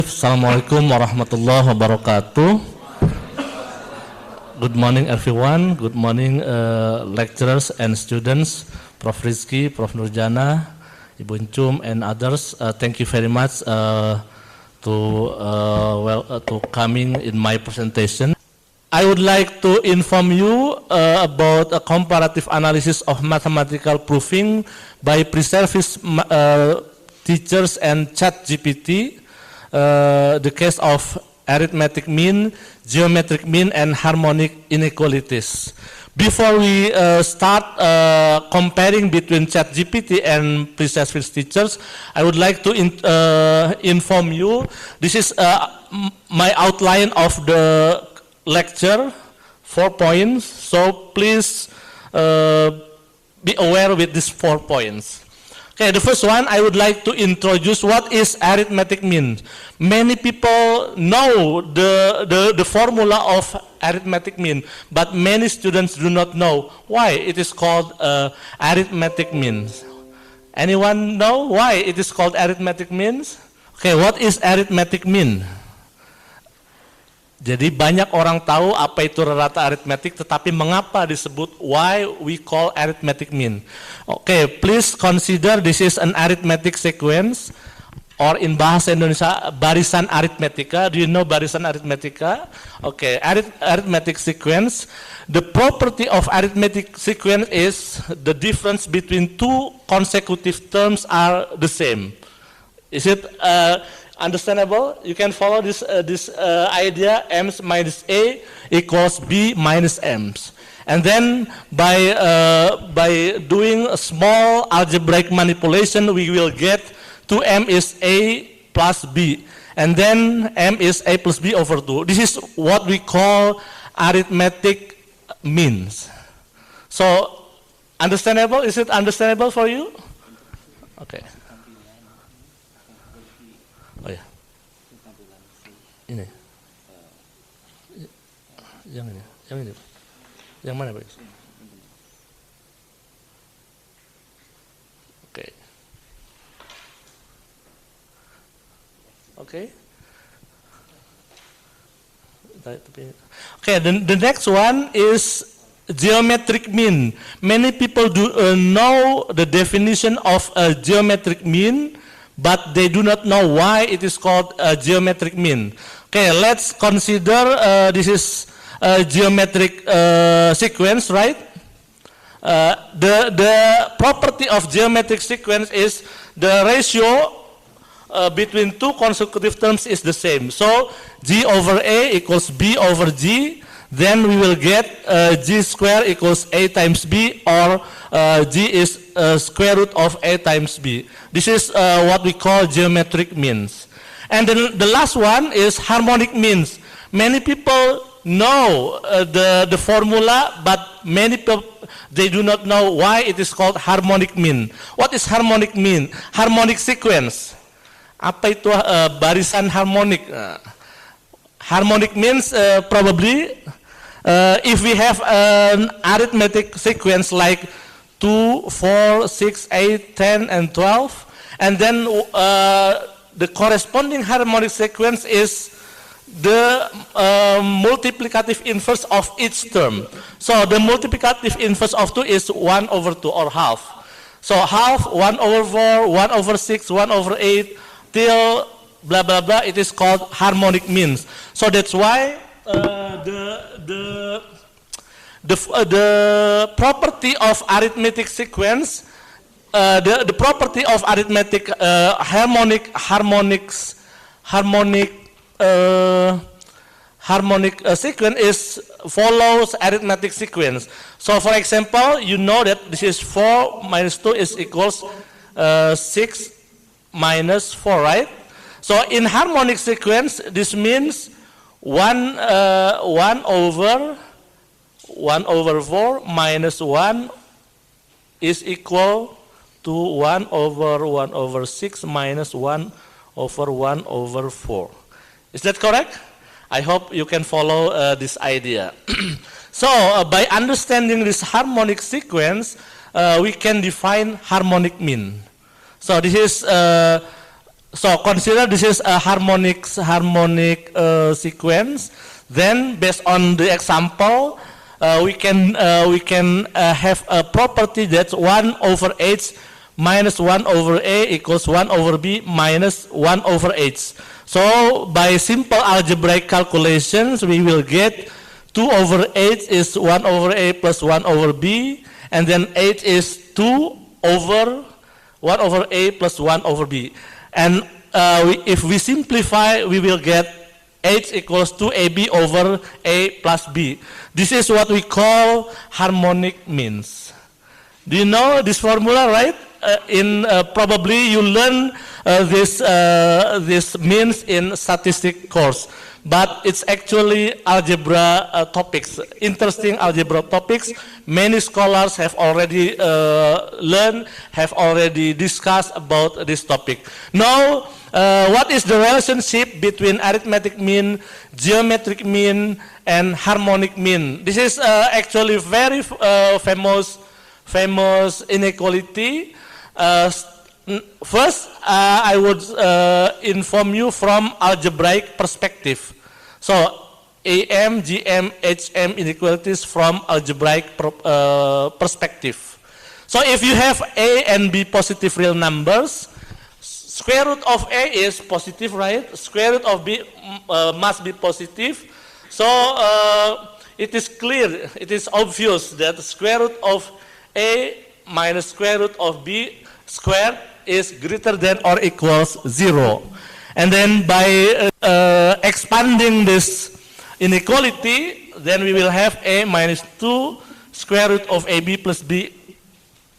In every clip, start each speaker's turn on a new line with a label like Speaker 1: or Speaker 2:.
Speaker 1: Assalamualaikum warahmatullahi wabarakatuh. Good morning everyone. Good morning lecturers and students, Prof. Rizky, Prof. Nurjana, Ibu Encum and others. Thank you very much to coming in my presentation. I would like to inform you about a comparative analysis of mathematical proofing by pre-service teachers and ChatGPT. The case of arithmetic mean, geometric mean, and harmonic inequalities. Before we start comparing between ChatGPT and pre-service teachers, I would like to inform you, this is my outline of the lecture, 4 points, so please be aware with these 4 points. Okay, the first one, I would like to introduce what is arithmetic mean. Many people know the formula of arithmetic mean, but many students do not know why it is called arithmetic mean. Anyone know why it is called arithmetic means? Okay, what is arithmetic mean? Jadi banyak orang tahu apa itu rata aritmetik, tetapi mengapa disebut why we call arithmetic mean? Okay, please consider this is an arithmetic sequence, or in bahasa Indonesia barisan aritmetika. Do you know barisan aritmetika? Okay, arithmetic sequence. The property of arithmetic sequence is the difference between two consecutive terms are the same. Is it understandable? You can follow this idea, m minus a equals b minus m. And then by doing a small algebraic manipulation, we will get 2m is a plus b. And then m is a plus b over 2. This is what we call arithmetic means. So, understandable? Is it understandable for you? Okay. Oh ya, ini, yang ini, yang mana Pak? Oke, oke. Okay, the next one is geometric mean. Many people do know the definition of a geometric mean, but they do not know why it is called a geometric mean. Okay, let's consider this is a geometric sequence, right? The property of geometric sequence is the ratio between two consecutive terms is the same. So g over a equals b over g. Then we will get g square equals a times b, or g is square root of a times b. This is what we call geometric means. And then the last one is harmonic means. Many people know the formula, but many people, they do not know why it is called harmonic mean. What is harmonic mean? Harmonic sequence. Apa itu barisan harmonik? Harmonic means probably if we have an arithmetic sequence like 2, 4, 6, 8, 10, and 12, and then the corresponding harmonic sequence is the multiplicative inverse of each term. So the multiplicative inverse of 2 is 1 over 2, or half. So half, 1 over 4, 1 over 6, 1 over 8, till blah blah blah, it is called harmonic means. So that's why the property of arithmetic sequence, the property of arithmetic harmonic sequence is follows arithmetic sequence. So for example, you know that this is 4 minus 2 is equals 6 minus 4, right? So in harmonic sequence, this means 1 over 4 minus 1 is equal to 1 over 6 minus 1 over 1 over 4. Is that correct? I hope you can follow this idea. So by understanding this harmonic sequence, we can define harmonic mean. So this is So consider this is a harmonic sequence. Then based on the example, we can have a property that's 1 over h minus 1 over a equals 1 over b minus 1 over h. So by simple algebraic calculations, we will get 2 over h is 1 over a plus 1 over b, and then h is 2 over 1 over a plus 1 over b. And if we simplify, we will get h equals 2ab over a plus b. This is what we call harmonic means. Do you know this formula, right? Probably you learn this means in statistic course, but it's actually algebra topics, interesting algebra topics. Many scholars have already learned, have already discussed about this topic. Now, what is the relationship between arithmetic mean, geometric mean, and harmonic mean? This is actually very famous inequality. First, I would inform you from algebraic perspective. So, AM, GM, HM inequalities from algebraic perspective. So, if you have A and B positive real numbers, square root of A is positive, right? Square root of B must be positive. So, it is clear, it is obvious that the square root of A minus square root of B squared is greater than or equals 0. And then by expanding this inequality, then we will have A minus 2 square root of AB plus B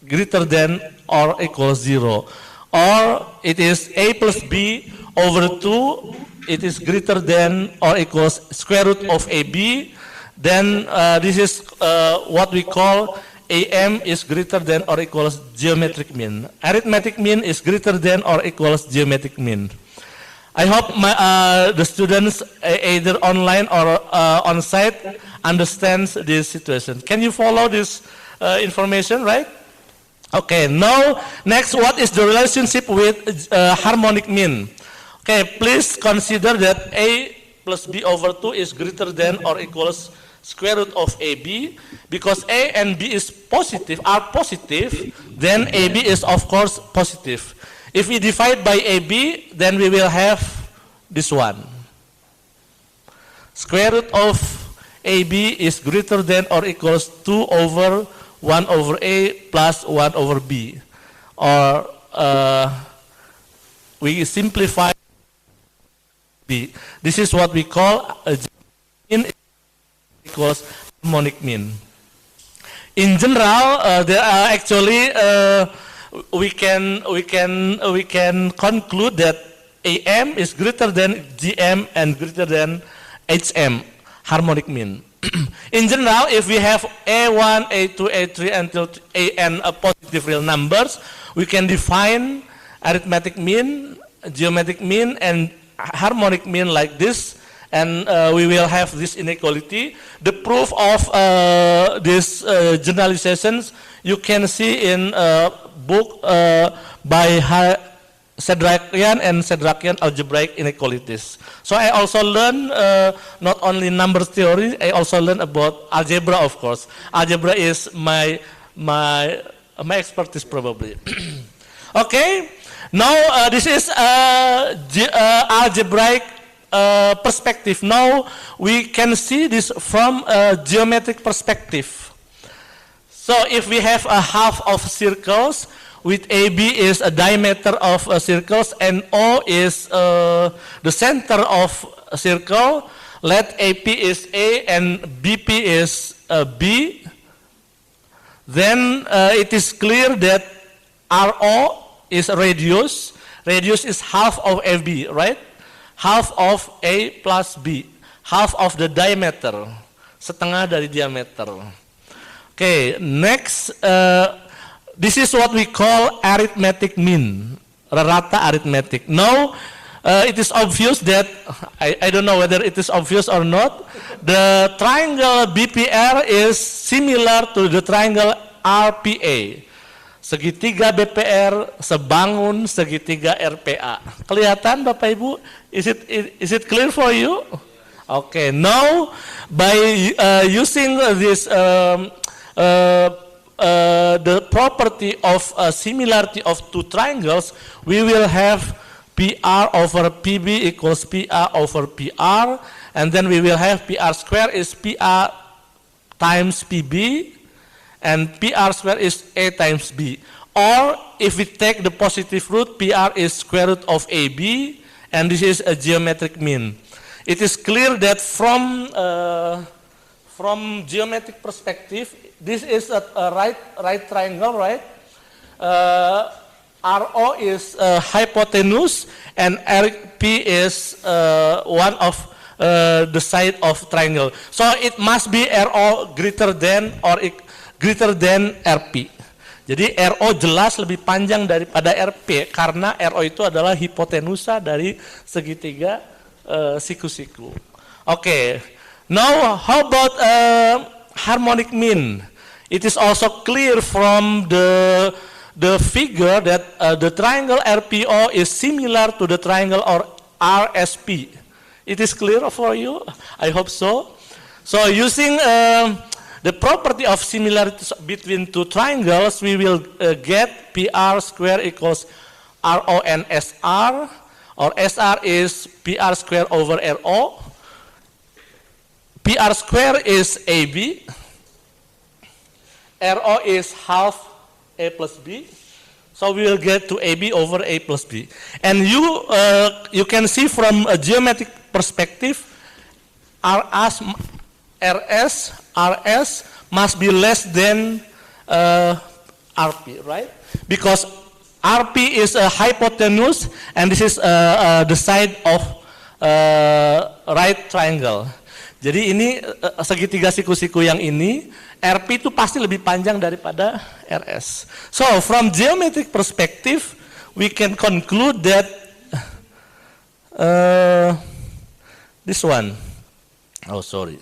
Speaker 1: greater than or equals 0. Or it is A plus B over 2, it is greater than or equals square root of AB. Then this is what we call AM is greater than or equals geometric mean. Arithmetic mean is greater than or equals geometric mean. I hope the students either online or on site understands this situation. Can you follow this information, right? Okay, now next, what is the relationship with harmonic mean? Okay, please consider that A plus B over 2 is greater than or equals square root of AB. Because A and B are positive, then AB is of course positive. If we divide by AB, then we will have this one. Square root of AB is greater than or equals 2 over 1 over A plus 1 over B. Or we simplify B. This is what we call a mean equals harmonic mean. In general, there are actually we can conclude that AM is greater than GM and greater than HM, harmonic mean. In general, if we have A1, A2, A3 until AN positive real numbers, we can define arithmetic mean, geometric mean, and harmonic mean like this, and we will have this inequality. The proof of these generalizations you can see in a book by Sedrakian and Sedrakian Algebraic Inequalities. So I also learned not only number theory, I also learned about algebra, of course. Algebra is my expertise probably. Okay, now this is algebraic perspective. Now we can see this from a geometric perspective. So if we have a half of circles, with AB is a diameter of circles and O is the center of a circle, let AP is A and BP is B, then it is clear that RO is radius. Radius is half of AB, right? Half of A plus B, half of the diameter, setengah dari diameter. Okay, next, this is what we call arithmetic mean, rata arithmetic. Now, it is obvious that, I don't know whether it is obvious or not, the triangle BPR is similar to the triangle RPA. segitiga BPR sebangun segitiga RPA. Kelihatan Bapak Ibu? Is it clear for you? Okay, now by using this the property of similarity of two triangles, we will have PR over PB equals PR over PR, and then we will have PR square is PR times PB, and PR square is A times B. Or if we take the positive root, PR is square root of AB, and this is a geometric mean. It is clear that from geometric perspective, this is a right triangle, right? RO is hypotenuse, and RP is one of the side of triangle. So it must be RO greater than or greater than RP. Jadi RO jelas lebih panjang daripada RP karena RO itu adalah hipotenusa dari segitiga siku-siku. Okay, now how about harmonic mean? It is also clear from the figure that the triangle RPO is similar to the triangle or RSP. It is clear for you? I hope so. So using the property of similarity between two triangles, we will get PR square equals RO and SR, or SR is PR square over RO. PR square is AB. RO is half A plus B. So we will get to AB over A plus B. And you can see from a geometric perspective, RS must be less than RP, right? Because RP is a hypotenuse, and this is the side of right triangle. Jadi ini segitiga siku-siku yang ini, RP itu pasti lebih panjang daripada RS. So from geometric perspective, we can conclude that this one. Oh, sorry.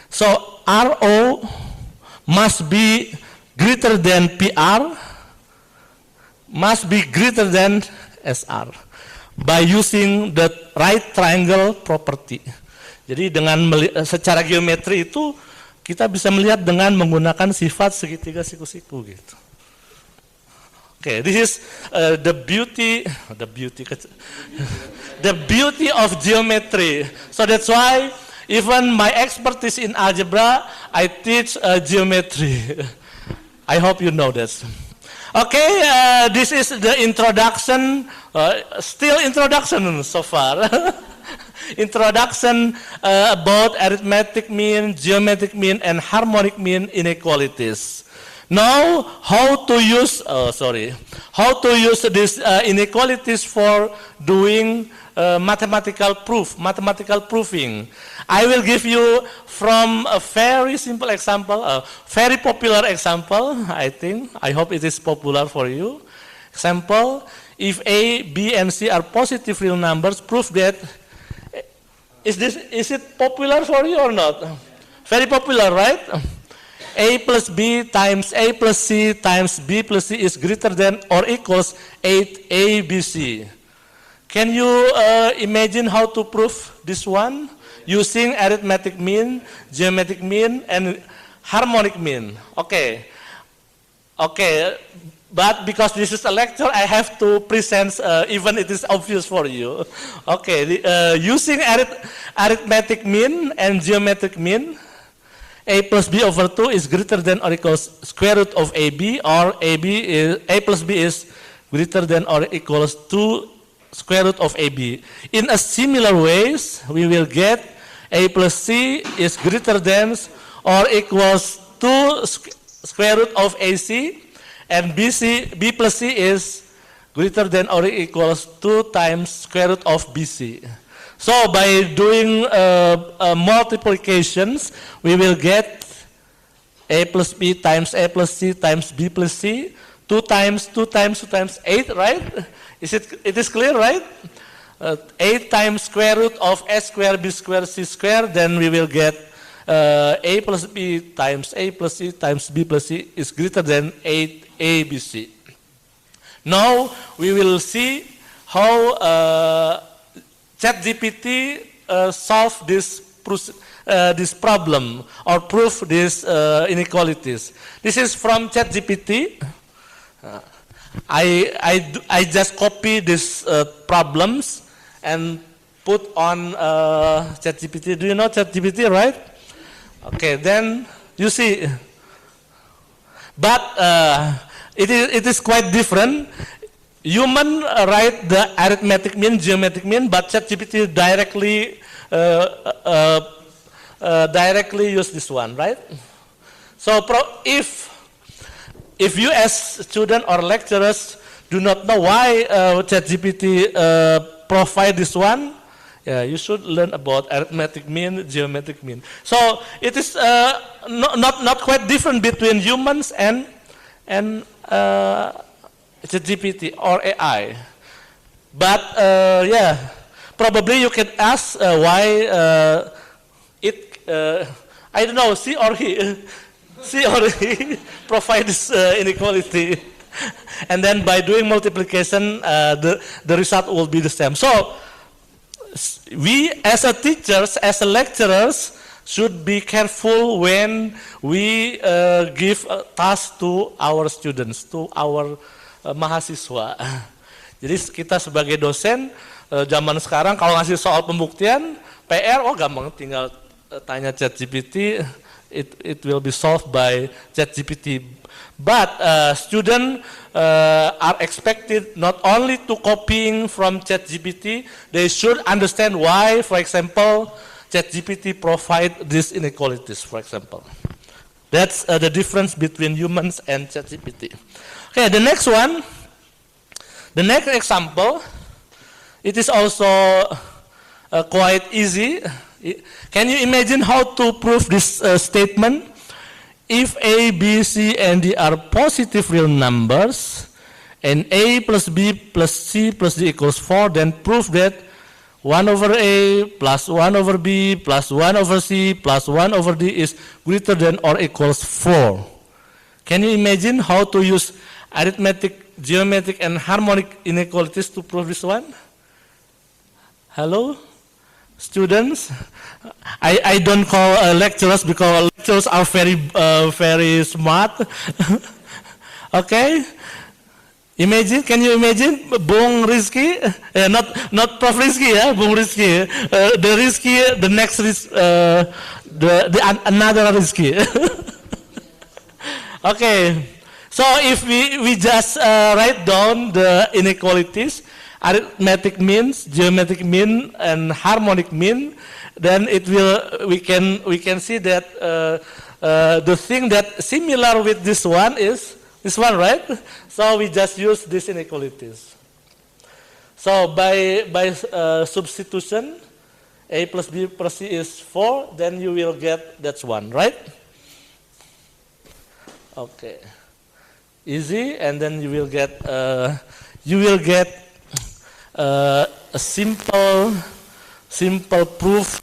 Speaker 1: So RO must be greater than PR, must be greater than SR by using the right triangle property. Jadi dengan secara geometri itu kita bisa melihat dengan menggunakan sifat segitiga siku-siku gitu. Okay, this is the beauty of geometry. So that's why even my expertise in algebra, I teach geometry. I hope you know this. Okay, this is the introduction, still introduction so far. Introduction about arithmetic mean, geometric mean, and harmonic mean inequalities. Now, how to use these inequalities for doing mathematical proving. I will give you from a very simple example, a very popular example, I hope it is popular for you. Example, if A, B, and C are positive real numbers, prove that, is it popular for you or not? Very popular, right? A plus B times A plus C times B plus C is greater than or equals 8ABC. Can you imagine how to prove this one? Using arithmetic mean, geometric mean, and harmonic mean. Okay, but because this is a lecture, I have to present even it is obvious for you. Okay, using arithmetic mean and geometric mean, A plus B over 2 is greater than or equals square root of AB, or A plus B is greater than or equals 2 square root of AB. In a similar ways, we will get A plus C is greater than or equals 2 square root of AC, and B plus C is greater than or equals 2 times square root of BC. So by doing multiplications, we will get A plus B times A plus C times B plus C, 2 times 8, right? It is clear, right? 8 times square root of A square, B square, C square, then we will get A plus B times A plus C times B plus C is greater than 8 ABC. Now we will see how ChatGPT solve this problem or prove these inequalities. This is from ChatGPT. I just copy these problems and put on ChatGPT. Do you know ChatGPT, right? Okay, then you see. But it is quite different. Human write the arithmetic mean, geometric mean, but ChatGPT directly use this one, right? So if you as student or lecturers do not know why ChatGPT provide this one, you should learn about arithmetic mean, geometric mean. So it is not quite different between humans and ChatGPT or AI. But yeah, probably you can ask why I don't know, she or he provides inequality. And then by doing multiplication, the result will be the same. So we as a teachers, as a lecturers, should be careful when we give a task to our students, to our mahasiswa. Jadi kita sebagai dosen zaman sekarang kalau ngasih soal pembuktian PR, gampang, tinggal tanya ChatGPT, it will be solved by ChatGPT. But students are expected not only to copying from ChatGPT, they should understand why, for example, ChatGPT provide these inequalities, for example. That's the difference between humans and ChatGPT. Okay, the next one, the next example, it is also quite easy. Can you imagine how to prove this statement? If A, B, C, and D are positive real numbers, and A plus B plus C plus D equals 4, then prove that 1 over A plus 1 over B plus 1 over C plus 1 over D is greater than or equals 4. Can you imagine how to use arithmetic, geometric, and harmonic inequalities to prove this one? Hello? Students, I don't call lecturers because lecturers are very smart. Okay, can you imagine Bung Rizky, not Prof Rizky, Bung Rizky, the Rizky, the next Rizky, another Rizky. Okay, so if we just write down the inequalities, arithmetic means, geometric mean, and harmonic mean, then we can see that the thing that similar with this one is this one, right? So we just use these inequalities. So by substitution, A plus B plus C is 4, then you will get that's 1, right? Okay, easy, and then you will get a simple proof.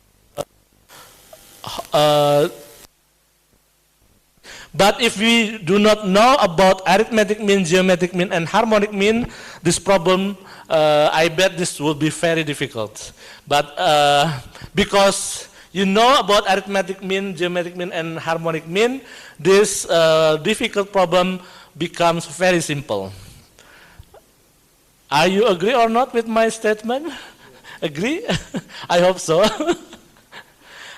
Speaker 1: But if we do not know about arithmetic mean, geometric mean, and harmonic mean, this problem, I bet this will be very difficult. But because you know about arithmetic mean, geometric mean, and harmonic mean, this difficult problem becomes very simple. Are you agree or not with my statement? Agree? I hope so.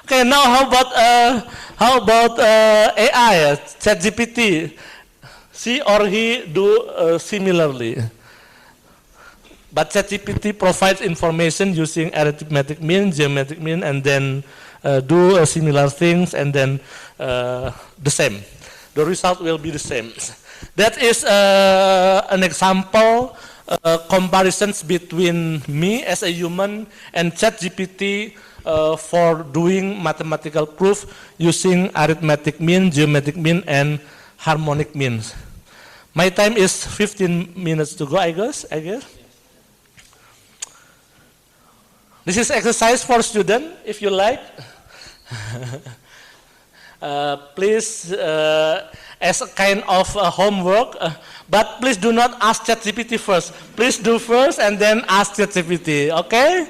Speaker 1: Okay, now how about AI, ChatGPT? She or he do similarly. But ChatGPT provides information using arithmetic mean, geometric mean, and then do similar things, and then the same. The result will be the same. That is an example. Comparisons between me as a human and ChatGPT for doing mathematical proof using arithmetic mean, geometric mean, and harmonic means. My time is 15 minutes to go, I guess. This is exercise for student, if you like. Please, as a kind of homework, but please do not ask ChatGPT first. Please do first and then ask ChatGPT, okay?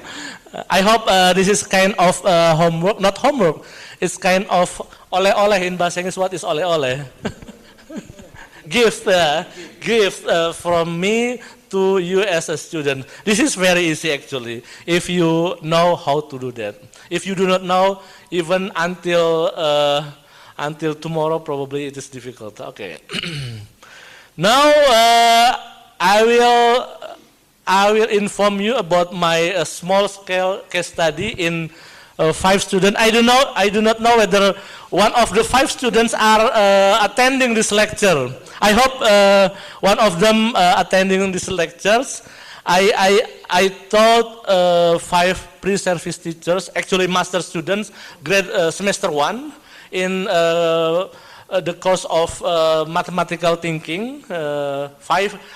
Speaker 1: I hope this is kind of homework, not homework. It's kind of oleh-oleh in bahasa Inggris. What is oleh-oleh? gift from me to you as a student. This is very easy actually, if you know how to do that. If you do not know, even until tomorrow, probably it is difficult. Okay. Now I will inform you about my small scale case study in 5 students. I do not know whether one of the 5 students are attending this lecture. I hope one of them attending these lectures. I taught 5 pre-service teachers, actually master students, grade semester 1 in the course of mathematical thinking.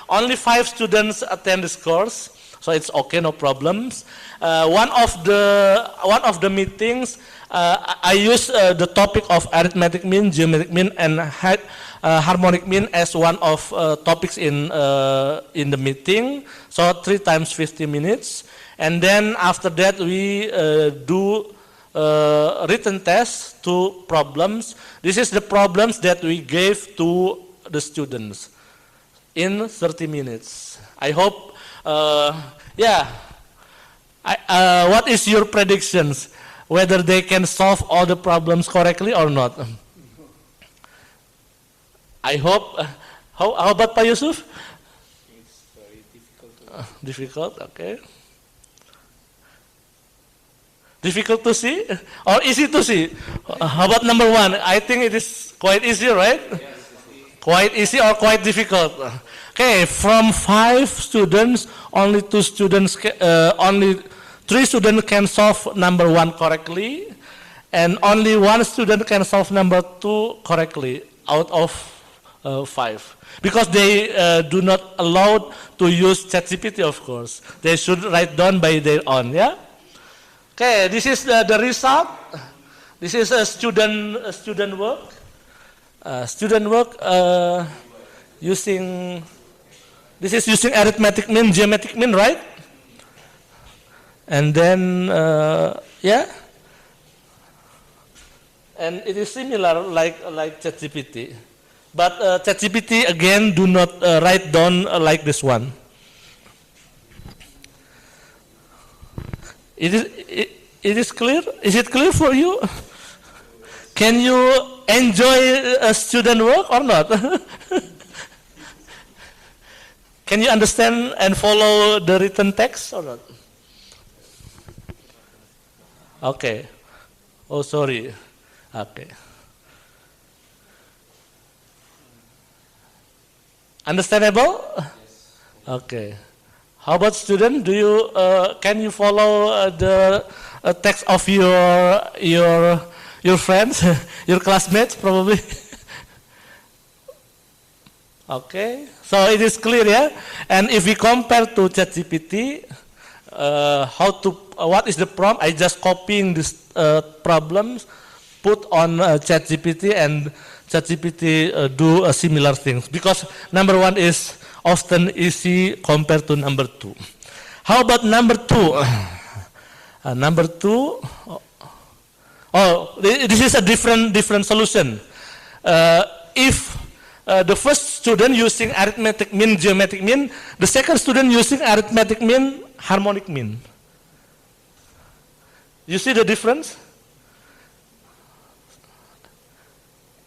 Speaker 1: Only 5 students attend this course, so it's okay, no problems. One of the meetings, I use the topic of arithmetic mean, geometric mean, and harmonic mean as one of topics in the meeting. So 3 times 50 minutes, and then after that we do written test, 2 problems. This is the problems that we gave to the students in 30 minutes. I hope, what is your predictions? Whether they can solve all the problems correctly or not? I hope. How about Pak Yusuf?
Speaker 2: It's very difficult.
Speaker 1: Difficult, okay. Difficult to see or easy to see? How about number 1? I think it is quite easy, right?
Speaker 2: Yes,
Speaker 1: Quite easy or quite difficult? Okay, from 5 students, only 2 students, only 3 students can solve number 1 correctly, and only 1 student can solve number 2 correctly out of 5. Because they do not allow to use ChatGPT, of course. They should write down by their own, yeah? Okay, this is the result. This is a student work. Using, this is using arithmetic mean, geometric mean, right? And then, and it is similar like ChatGPT. But ChatGPT again do not write down like this one. It is clear? Is it clear for you? Can you enjoy a student work or not? Can you understand and follow the written text or not? Okay. Oh, sorry. Okay. Understandable?
Speaker 2: yes.
Speaker 1: Okay. How about student? Do you can you follow the text of your friends, your classmates, probably? Okay. So it is clear, yeah. And if we compare to ChatGPT, what is the prompt? I just copying this problems, put on ChatGPT, and ChatGPT do similar things, because number 1 is often easy compared to number 2. How about number 2? Number 2, this is a different solution. If the first student using arithmetic mean, geometric mean, the second student using arithmetic mean, harmonic mean. You see the difference?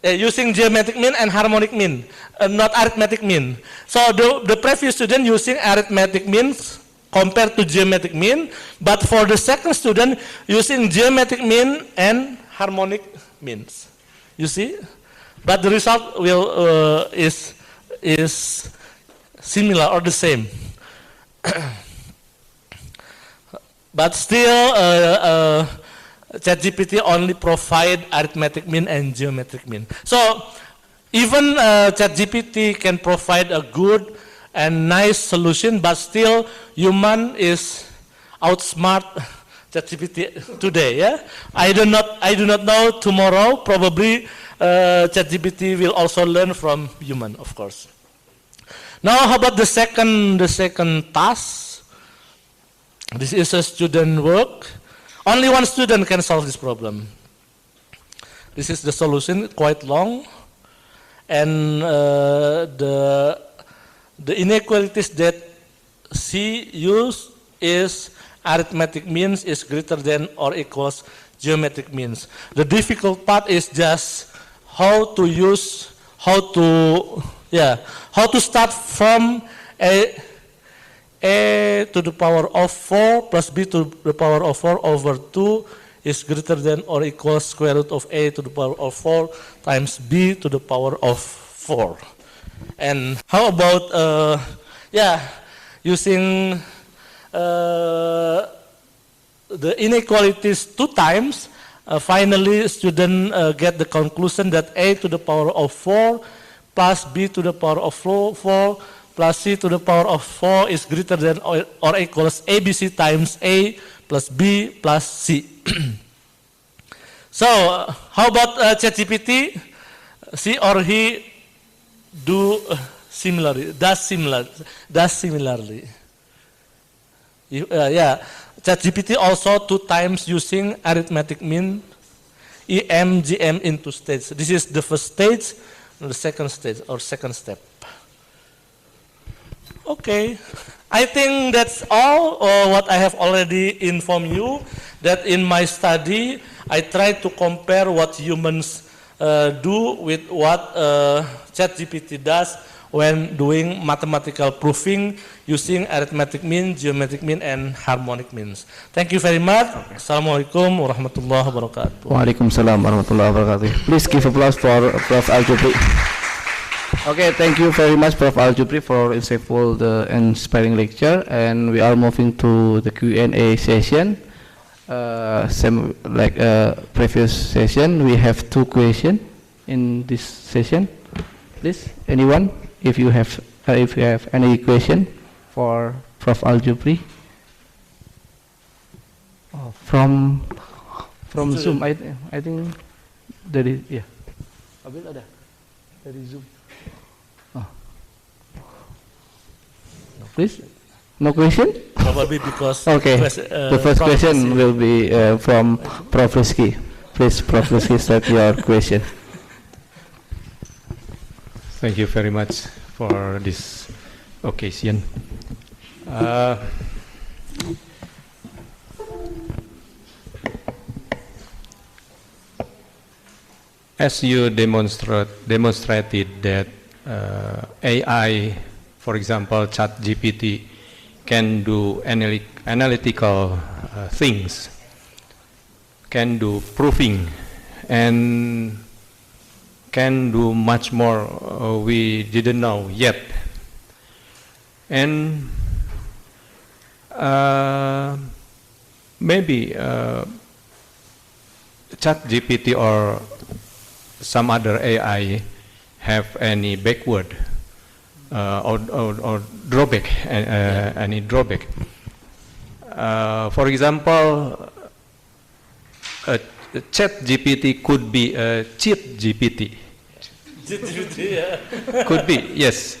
Speaker 1: Using geometric mean and harmonic mean, not arithmetic mean. So the previous student using arithmetic means compared to geometric mean, but for the second student using geometric mean and harmonic means. You see? But the result will is similar or the same. But still, ChatGPT only provide arithmetic mean and geometric mean. So even ChatGPT can provide a good and nice solution, but still human is outsmart ChatGPT today. Yeah, I do not know tomorrow. Probably ChatGPT will also learn from human, of course. Now, how about the second task? This is a student work. Only one student can solve this problem. This is the solution, quite long, and the inequalities that C use is arithmetic means is greater than or equals geometric means. The difficult part is just how to start from a to the power of 4 plus b to the power of 4 over 2 is greater than or equals square root of a to the power of 4 times b to the power of 4. And how about using the inequalities 2 times, finally student get the conclusion that a to the power of 4 plus b to the power of 4 plus c to the power of 4 is greater than or equals abc times a plus b plus c. So, how about ChatGPT? She or he does similarly. ChatGPT also 2 times using arithmetic mean, EM, GM into stages. This is the first stage, and the second stage or second step. Okay, I think that's all what I have already informed you, that in my study I try to compare what humans do with what ChatGPT does when doing mathematical proving using arithmetic mean, geometric mean, and harmonic means. Thank you very much. Assalamualaikum warahmatullahi wabarakatuh.
Speaker 3: Waalaikumsalam warahmatullahi wabarakatuh. Please give applause for Prof. Al-Jupri. Okay, thank you very much, Prof. Al-Jupri, for insightful, inspiring lecture. And we are moving to the Q&A session. Same like previous session, we have 2 questions in this session. Please, anyone, if you have any question for Prof. Al-Jupri. Oh, from Zoom, I think dari Abil ada dari Zoom. Please, no question?
Speaker 1: Probably because
Speaker 3: okay. The first question will be from Prof. Rizky. Please, Prof. Rizky, start your question.
Speaker 4: Thank you very much for this occasion. As you demonstrated that AI, for example, ChatGPT, can do analytical things, can do proving, and can do much more we didn't know yet. And maybe ChatGPT or some other AI have any backward or drawback, any drawback. For example, ChatGPT could be a cheat GPT. Could be, yes.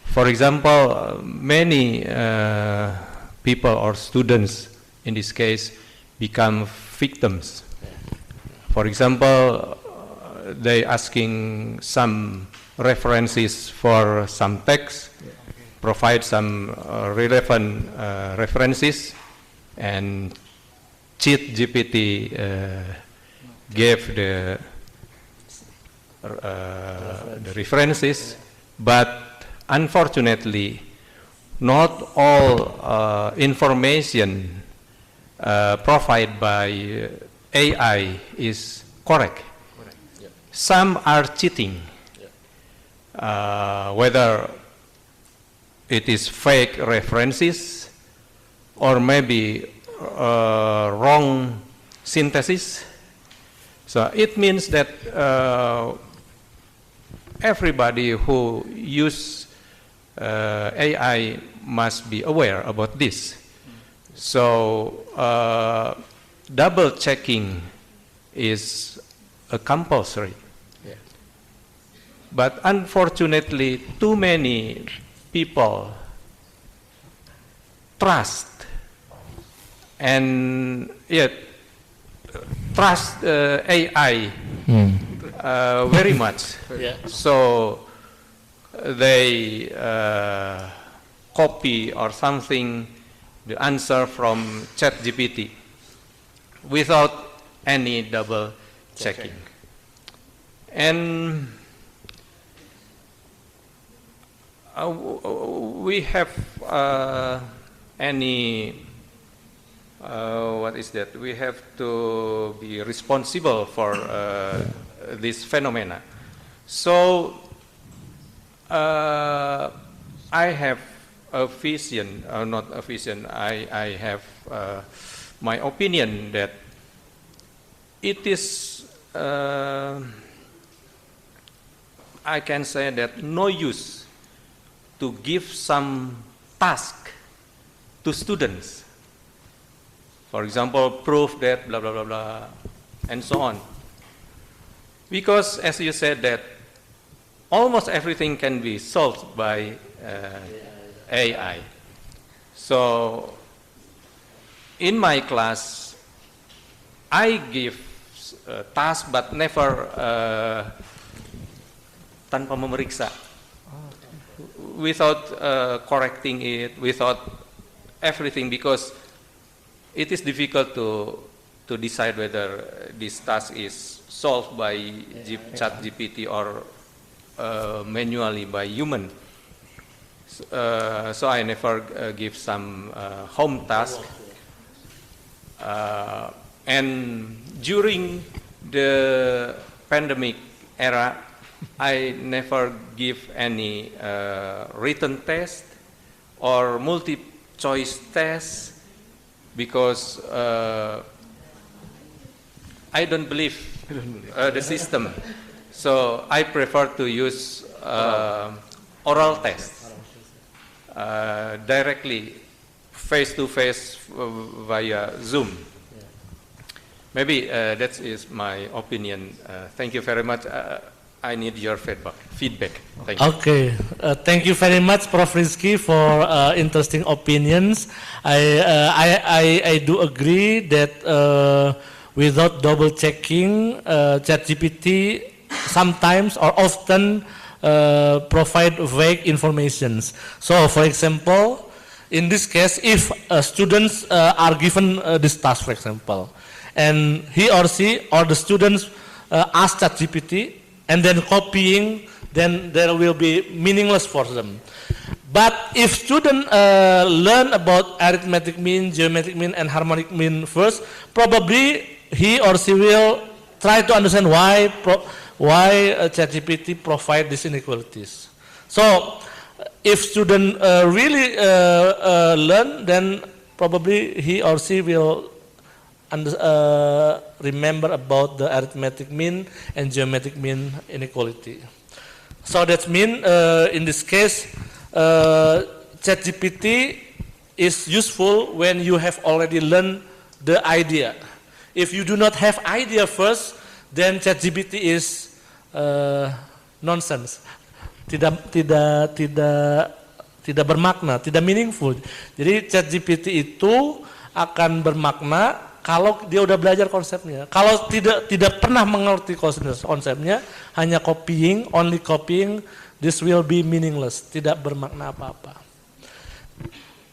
Speaker 4: For example, many people or students in this case become victims. For example, they asking some references for some text, provide some relevant references, and ChatGPT gave the references, but unfortunately, not all information provided by AI is correct. Some are cheating. Whether it is fake references or maybe wrong synthesis. So it means that everybody who use AI must be aware about this. So double checking is a compulsory.
Speaker 2: Yeah.
Speaker 4: But unfortunately, too many people trust and yet trust AI very much.
Speaker 1: Yeah.
Speaker 4: So they copy or something the answer from ChatGPT without any double checking. And we have what is that? We have to be responsible for this phenomena. So I have a vision, not a vision, I have my opinion that it is, I can say that no use to give some task to students. For example, prove that blah, blah, blah, blah, and so on. Because as you said that almost everything can be solved by AI. So in my class, I give task but never tanpa memeriksa, without correcting it, without everything, because it is difficult to decide whether this task is solved by ChatGPT or manually by human. So I never give some home task. And during the pandemic era, I never give any written test or multi-choice test because I don't believe the system. So I prefer to use oral test directly, face-to-face via Zoom. Maybe that is my opinion. Thank you very much. I need your feedback. Thank you.
Speaker 1: Okay, thank you very much, Prof. Rizky, for interesting opinions. I do agree that without double checking, ChatGPT sometimes or often provide vague informations. So, for example, in this case, if students are given this task, for example, and he or she or the students ask ChatGPT and then copying, then there will be meaningless for them. But if students learn about arithmetic mean, geometric mean, and harmonic mean first, probably he or she will try to understand why ChatGPT provide these inequalities. So if student really learn, then probably he or she will remember about the arithmetic mean and geometric mean inequality. So that means in this case, ChatGPT is useful when you have already learned the idea. If you do not have idea first, then ChatGPT is nonsense, tidak bermakna, tidak meaningful. Jadi ChatGPT itu akan bermakna kalau dia udah belajar konsepnya. Kalau tidak pernah mengerti konsepnya, hanya copying, only copying, this will be meaningless, tidak bermakna apa-apa.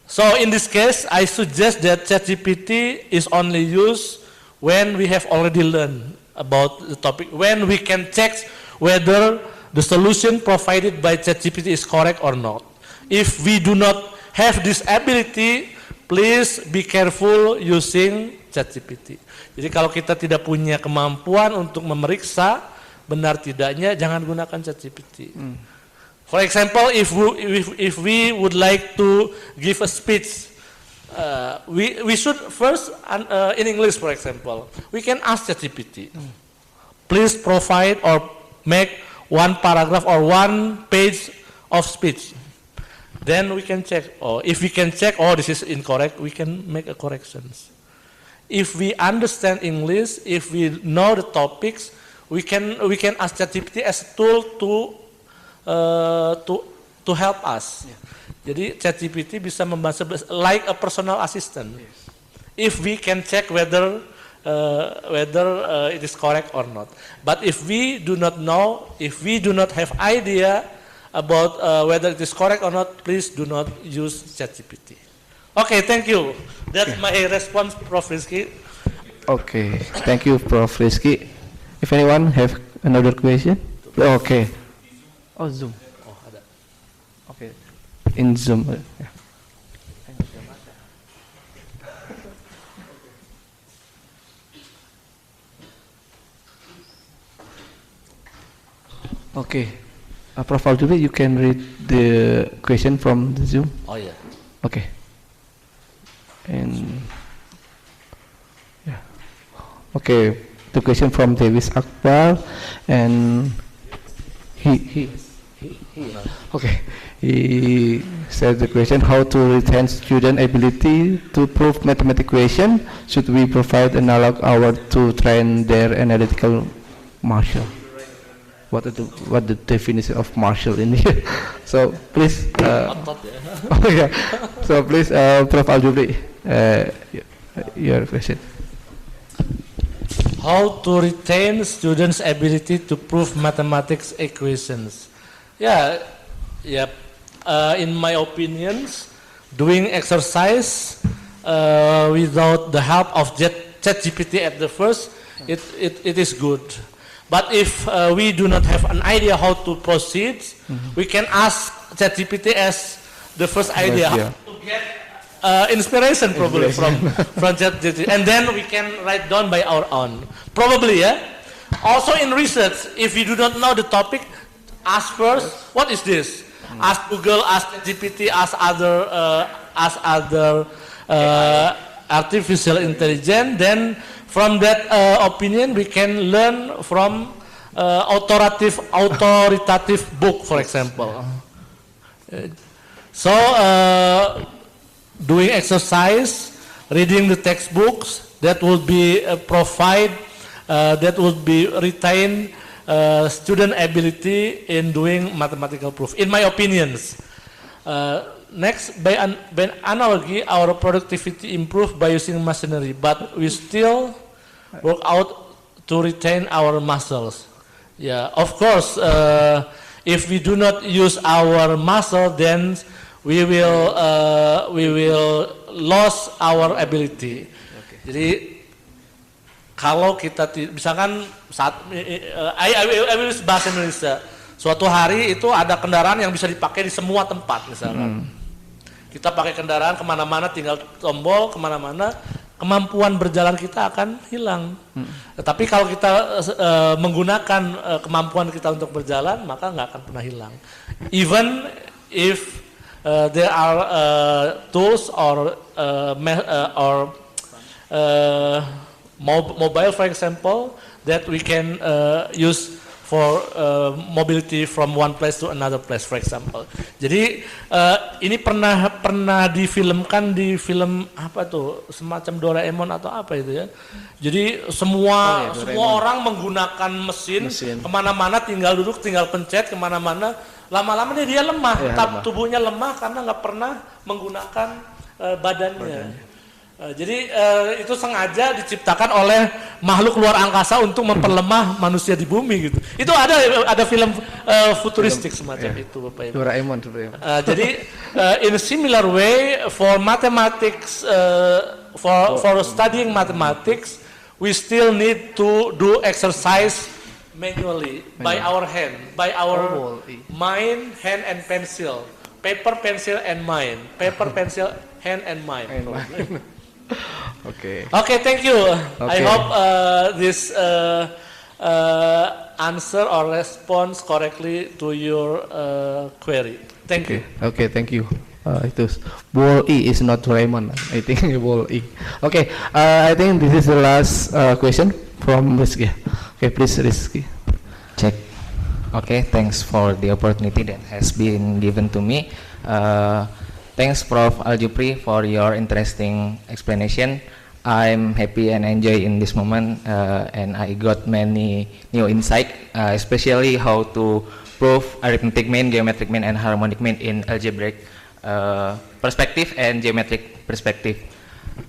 Speaker 1: So in this case, I suggest that ChatGPT is only used when we have already learned about the topic, when we can check whether the solution provided by ChatGPT is correct or not. If we do not have this ability, please be careful using ChatGPT. Jadi kalau kita tidak punya kemampuan untuk memeriksa benar tidaknya, jangan gunakan ChatGPT. For example, if we would like to give a speech, we should first in English, for example, we can ask ChatGPT. Please provide or make one paragraph or one page of speech. then we can check. Or if we can check, oh, this is incorrect, we can make a corrections. If we understand English, if we know the topics, we can ask ChatGPT as a tool to help us. Jadi ChatGPT bisa membantu like a personal assistant. If we can check whether it is correct or not. But if we do not know, if we do not have idea about whether it is correct or not, please do not use ChatGPT. Okay, thank you. That's my response, Prof. Rizky.
Speaker 3: Okay, thank you, Prof. Rizky. If anyone have another question? Okay. Oh, Zoom.
Speaker 1: Oh, ada.
Speaker 3: Okay. In Zoom. Yeah. Okay. Prof. Aljubri, you can read the question from the Zoom.
Speaker 1: Oh yeah.
Speaker 3: Okay. And yeah. Okay. The question from Davis Akbar, and he okay. He said the question: how to retain student ability to prove mathematical equation? Should we provide analog hour to train their analytical muscle? What the definition of martial in here? So please, oh yeah. So please, Prof. Aljubri, your question.
Speaker 1: How to retain students' ability to prove mathematics equations? Yeah. In my opinions, doing exercise without the help of ChatGPT at the first, it is good. But if we do not have an idea how to proceed, we can ask ChatGPT as the first idea how to get inspiration probably from ChatGPT, and then we can write down by our own. Probably, yeah. Also in research, if you do not know the topic, ask first, what is this? Ask Google, ask ChatGPT, ask other artificial intelligence. Then from that opinion, we can learn from authoritative book, for example. So doing exercise, reading the textbooks, that would be retain student ability in doing mathematical proof, in my opinions. Next, by analogy, our productivity improved by using machinery, but we still work out to retain our muscles. Yeah, of course, if we do not use our muscle, then we will lose our ability. Jadi kalau kita misalkan I will bahasa Indonesia, suatu hari itu ada kendaraan yang bisa dipakai di semua tempat misalkan. Kita pakai kendaraan kemana-mana, tinggal tombol kemana-mana, kemampuan berjalan kita akan hilang. Tetapi kalau kita menggunakan kemampuan kita untuk berjalan, maka nggak akan pernah hilang. Even if there are tools or mobile, for example, that we can use for mobility from one place to another place, for example. Jadi ini pernah difilmkan di film apa tuh, semacam Doraemon atau apa itu ya. Jadi semua orang menggunakan mesin. Kemana-mana, tinggal duduk, tinggal pencet kemana-mana. Lama-lama dia lemah, tubuhnya lemah karena nggak pernah menggunakan badannya. Jadi itu sengaja diciptakan oleh makhluk luar angkasa untuk memperlemah manusia di bumi gitu. Itu ada film futuristik semacam itu, Bapak Ibu.
Speaker 3: Doraemon.
Speaker 1: Jadi in a similar way for mathematics, for studying mathematics, we still need to do exercise manually by our hand, by our mind, hand and pencil, paper, pencil and mind, paper, pencil, hand and mind.
Speaker 3: Okay.
Speaker 1: Okay, thank you.
Speaker 3: Okay.
Speaker 1: I hope this answer or response correctly to your query. Thank you.
Speaker 3: Okay, thank you. It is Wall-E is not Doraemon. I think Wall-E. Okay, I think this is the last question from Rizky. Okay, please, Rizky.
Speaker 2: Check. Okay, thanks for the opportunity that has been given to me.
Speaker 5: Thanks, Prof. Aljupri, for your interesting explanation. I'm happy and enjoy in this moment, and I got many new insight, especially how to prove arithmetic mean, geometric mean, and harmonic mean in algebraic perspective and geometric perspective.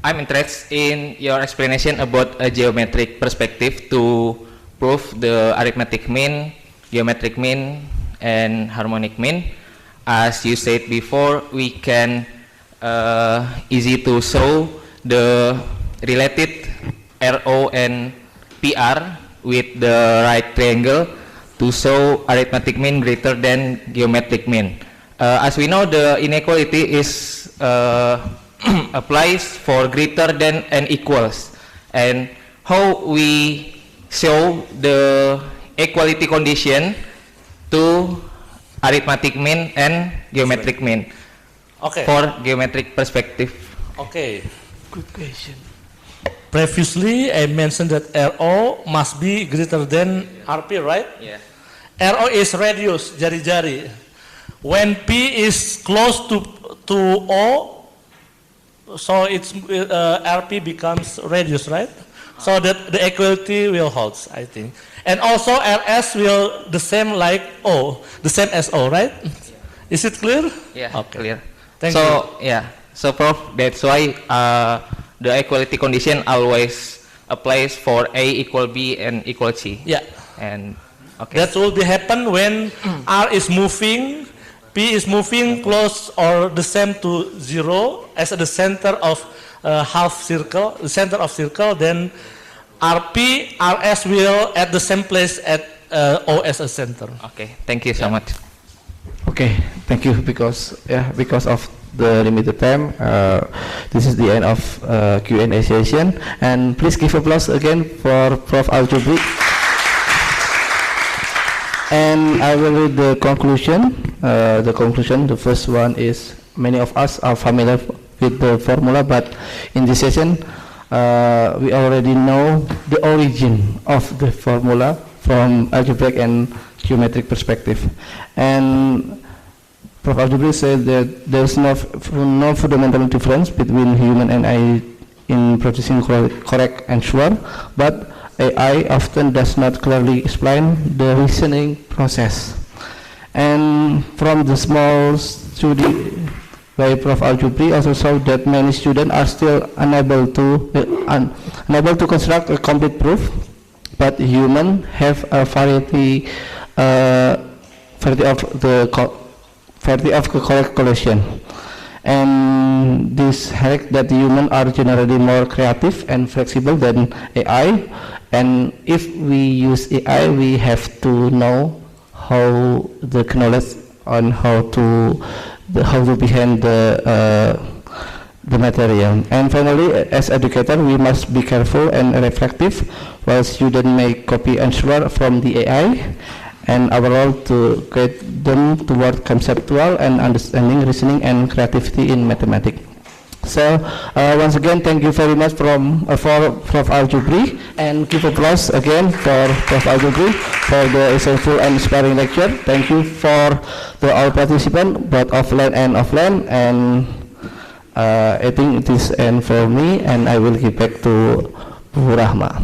Speaker 5: I'm interested in your explanation about a geometric perspective to prove the arithmetic mean, geometric mean, and harmonic mean. As you said before, we can easy to show the related RO and PR with the right triangle to show arithmetic mean greater than geometric mean. As we know, the inequality is applies for greater than and equals. And how we show the equality condition to arithmetic mean and geometric mean
Speaker 1: Okay.
Speaker 5: for geometric perspective.
Speaker 1: Okay.
Speaker 3: Good question.
Speaker 1: Previously, I mentioned that RO must be greater than RP, right?
Speaker 5: Yeah.
Speaker 1: RO is radius, jari-jari. When P is close to O, so it's RP becomes radius, right? So that the equality will hold, I think. And also RS will the same like O, the same as O, right? Is it clear?
Speaker 5: Yeah,
Speaker 1: Okay.
Speaker 5: clear.
Speaker 1: Thank
Speaker 5: so,
Speaker 1: you.
Speaker 5: yeah. So, Prof, that's why the equality condition always applies for A equal B and equal C.
Speaker 1: Yeah.
Speaker 5: And, okay.
Speaker 1: That will be happen when R is moving, P is moving close or the same to 0 as the center of half circle, the center of circle, then RP, RS will at the same place at O as a center.
Speaker 5: Okay, thank you so much.
Speaker 3: Okay, thank you because of the limited time, this is the end of Q&A session, and please give applause again for Prof. Aljupri. And I will read the conclusion. The first one is many of us are familiar with the formula, but in this session we already know the origin of the formula from algebraic and geometric perspective. And Prof. Aljupri said that there's no fundamental difference between human and AI in producing correct answer, but AI often does not clearly explain the reasoning process. And from the small study by Prof. Aljupri also showed that many students are still unable to construct a complete proof, but humans have a variety of calculation. And this helps that humans are generally more creative and flexible than AI. And if we use AI, we have to know how the knowledge on how to behave the material. And finally, as educator, we must be careful and reflective while students may copy answer from the AI, and our role to guide them toward conceptual and understanding, reasoning, and creativity in mathematics. So once again, thank you very much for Prof. Aljupri, and give applause again for Prof. Aljupri for the insightful and inspiring lecture. Thank you for all participants, both offline and offline. And I think it is end for me, and I will give back to Bu Rahma.